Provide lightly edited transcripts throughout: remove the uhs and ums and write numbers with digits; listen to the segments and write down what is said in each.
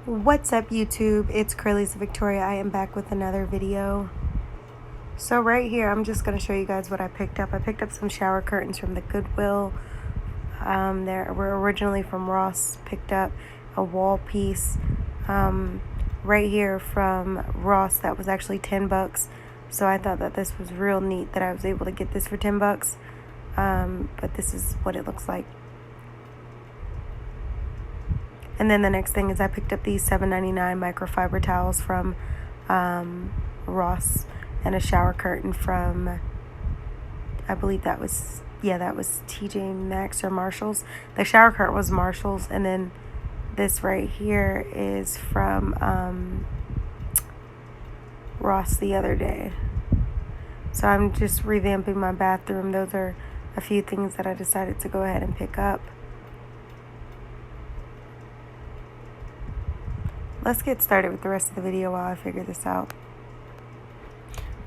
What's up, YouTube? It's Cralisa Victoria. I am back with another video. So right here, I'm just going to show you guys what I picked up. I picked up some shower curtains from the Goodwill. They were originally from Ross. Picked up a wall piece right here from Ross that was actually 10 bucks. So I thought that this was real neat that I was able to get this for 10 bucks. But this is what it looks like. And then the next thing is I picked up these $7.99 microfiber towels from Ross, and a shower curtain from, I believe that was TJ Maxx or Marshall's. The shower curtain was Marshall's, and then this right here is from Ross the other day. So I'm just revamping my bathroom. Those are a few things that I decided to go ahead and pick up. Let's get started with the rest of the video while I figure this out.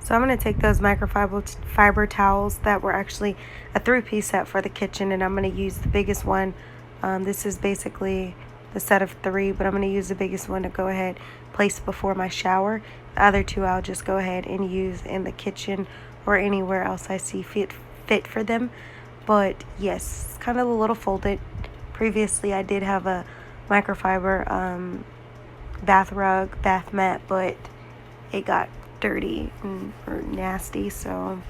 So I'm going to take those microfiber towels that were actually a 3-piece set for the kitchen, and I'm going to use the biggest one. This is basically the set of 3, but I'm going to use the biggest one to go ahead place before my shower. The other 2 I'll just go ahead and use in the kitchen or anywhere else I see fit for them. But yes, it's kind of a little folded. Previously I did have a microfiber bath rug, bath mat, but it got dirty or nasty, so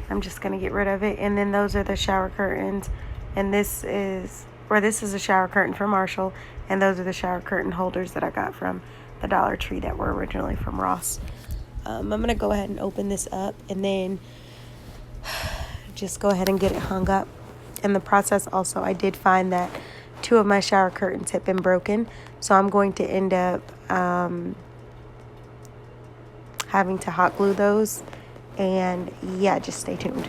I'm just gonna get rid of it. And then those are the shower curtains, and this is a shower curtain from Marshall, and those are the shower curtain holders that I got from the Dollar Tree that were originally from Ross. I'm gonna go ahead and open this up and then just go ahead and get it hung up. In the process also, I did find that 2 of my shower curtains had been broken, so I'm going to end up having to hot glue those, and yeah, just stay tuned.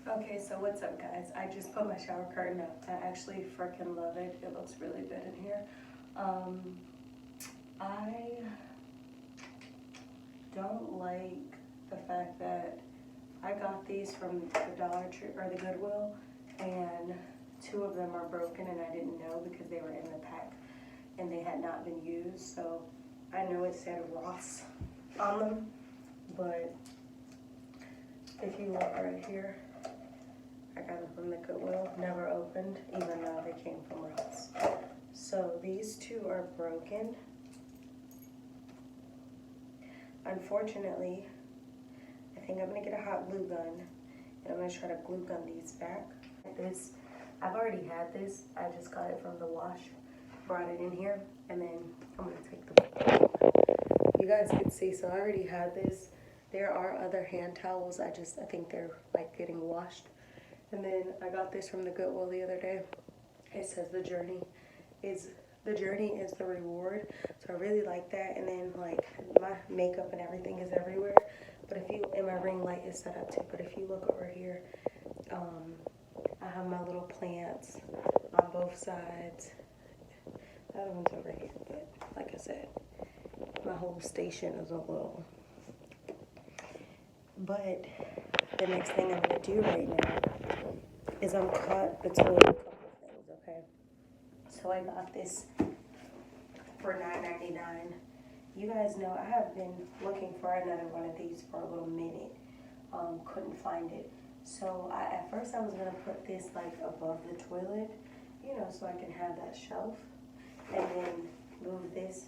Okay, so what's up, guys? I just put my shower curtain up. I actually freaking love it. It looks really good in here. I don't like the fact that I got these from the Dollar Tree or the Goodwill, and 2 of them are broken and I didn't know because they were in the pack and they had not been used. So I know it said Ross on them, but if you look right here, I got them from the Goodwill, never opened, even though they came from Ross. So these 2 are broken. Unfortunately, I think I'm gonna get a hot glue gun and I'm gonna try to glue gun these back. This, I've already had this. I just got it from the wash, brought it in here, and then I'm gonna take the, you guys can see, so I already had this. There are other hand towels, I think they're like getting washed. And then I got this from the Goodwill the other day. It says the journey is the reward. So I really like that. And then like my makeup and everything is everywhere. But if you, and my ring light is set up too. But if you look over here, I have my little plants on both sides. The other one's over here, but like I said, my whole station is a little. But the next thing I'm gonna do right now is I'm caught between a couple of things, okay? So I got this for $9.99. You guys know I have been looking for another one of these for a little minute. Couldn't find it. So at first I was gonna put this like above the toilet, you know, so I can have that shelf, and then move this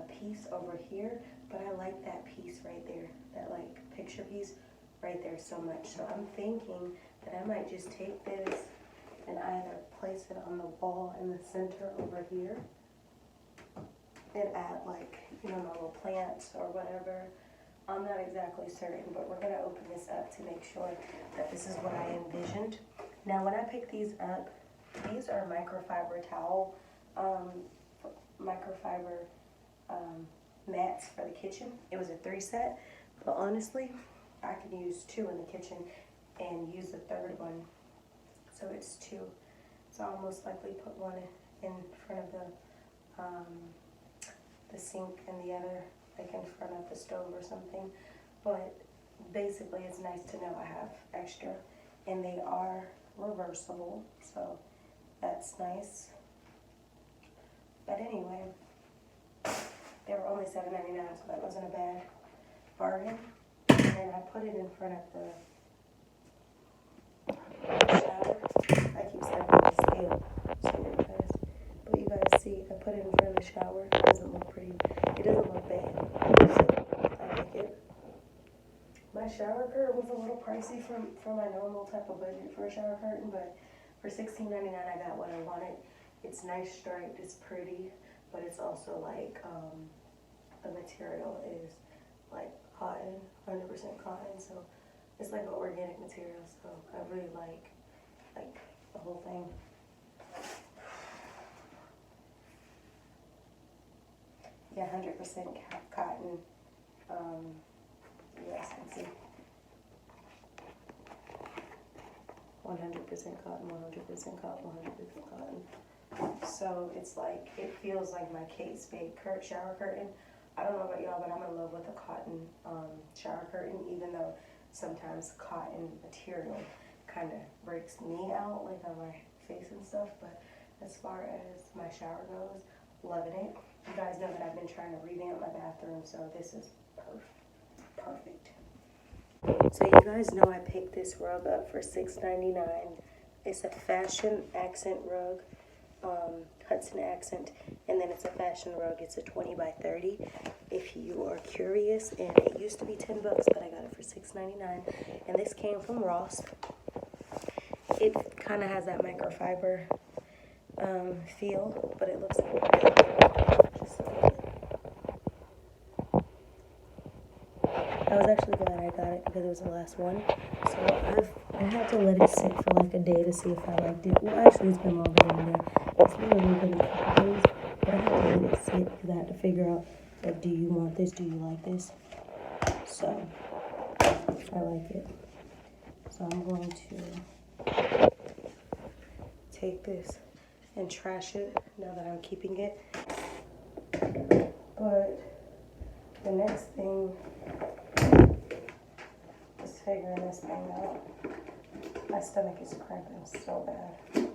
piece over here. But I like that piece right there, that like picture piece right there so much. So I'm thinking that I might just take this and either place it on the wall in the center over here and add like, you know, my little plants or whatever. I'm not exactly certain, but we're gonna open this up to make sure that this is what I envisioned. Now when I pick these up, these are microfiber towel, microfiber mats for the kitchen. It was a 3 set, but honestly, I can use 2 in the kitchen and use the 3rd one. So it's 2. So I'll most likely put one in front of the sink and the other like in front of the stove or something. But basically it's nice to know I have extra, and they are reversible, so that's nice. But anyway, they were only $7.99, so that wasn't a bad bargain. And then I put it in front of the shower. I keep stepping on the scale, sorry guys. But you guys see, I put it in front of the shower. It doesn't look pretty. It doesn't look bad. So I like it. My shower curtain was a little pricey for my normal type of budget for a shower curtain, but for $16.99 I got what I wanted. It's nice striped, it's pretty, but it's also like the material is like cotton, 100% cotton, so it's like an organic material, so I really like the whole thing. Yeah, 100% cotton. You guys can see. 100% cotton, 100% cotton, 100% cotton. So it's like, it feels like my Kate Spade shower curtain. I don't know about y'all, but I'm in love with a cotton shower curtain, even though sometimes cotton material kind of breaks me out, like on my face and stuff. But as far as my shower goes, loving it. You guys know that I've been trying to revamp my bathroom, so this is perfect. So you guys know I picked this rug up for $6.99. It's a fashion accent rug, Hudson accent, and then it's a fashion rug. It's a 20 by 30. If you are curious, and it used to be $10, but I got it for $6.99. And this came from Ross. It kind of has that microfiber feel, but it looks like really good. Just a little bit. I was actually glad I got it because it was the last one. So I had to let it sit for like a day to see if I liked it. Well, actually, it's been longer than that. It's been a little bit of a couple days, but I had to let it sit because I had to figure out, like, do you want this? Do you like this? So I like it. So I'm going to take this and trash it now that I'm keeping it. But the next thing is figuring this thing out. My stomach is cramping so bad.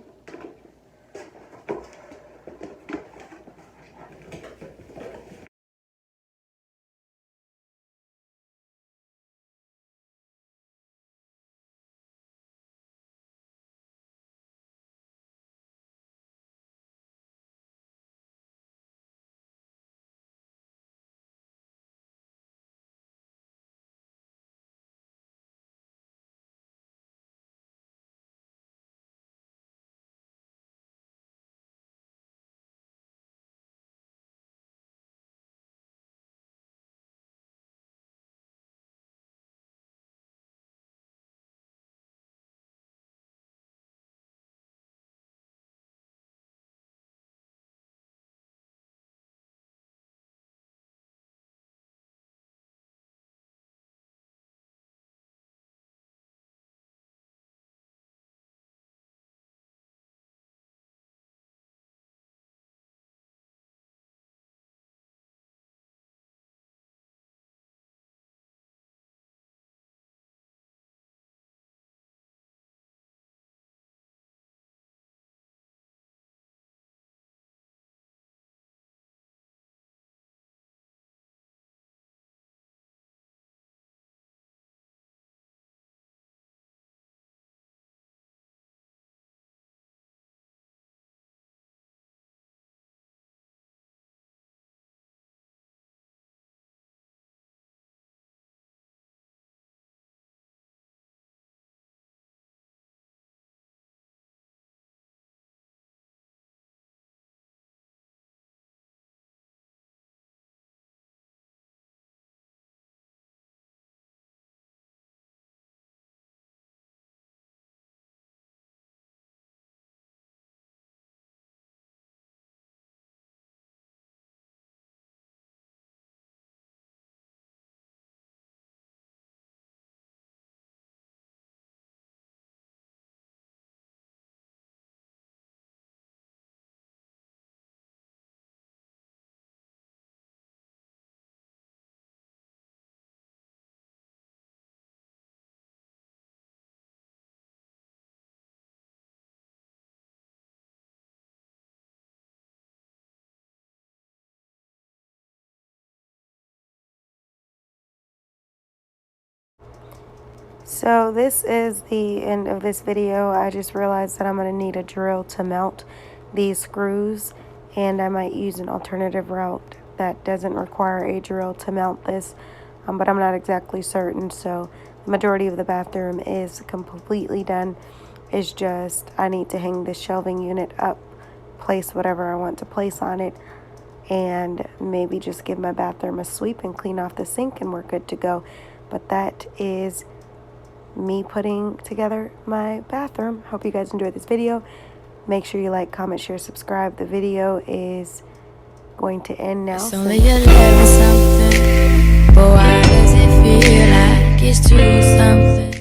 So this is the end of this video. I just realized that I'm going to need a drill to mount these screws, and I might use an alternative route that doesn't require a drill to mount this, but I'm not exactly certain. So the majority of the bathroom is completely done. It's just I need to hang this shelving unit up, place whatever I want to place on it, and maybe just give my bathroom a sweep and clean off the sink, and we're good to go. But that is me putting together my bathroom. Hope you guys enjoyed this video. Make sure you like, comment, share, subscribe. The video is going to end now. It's only 11 something, but why does it feel like it's 2 something?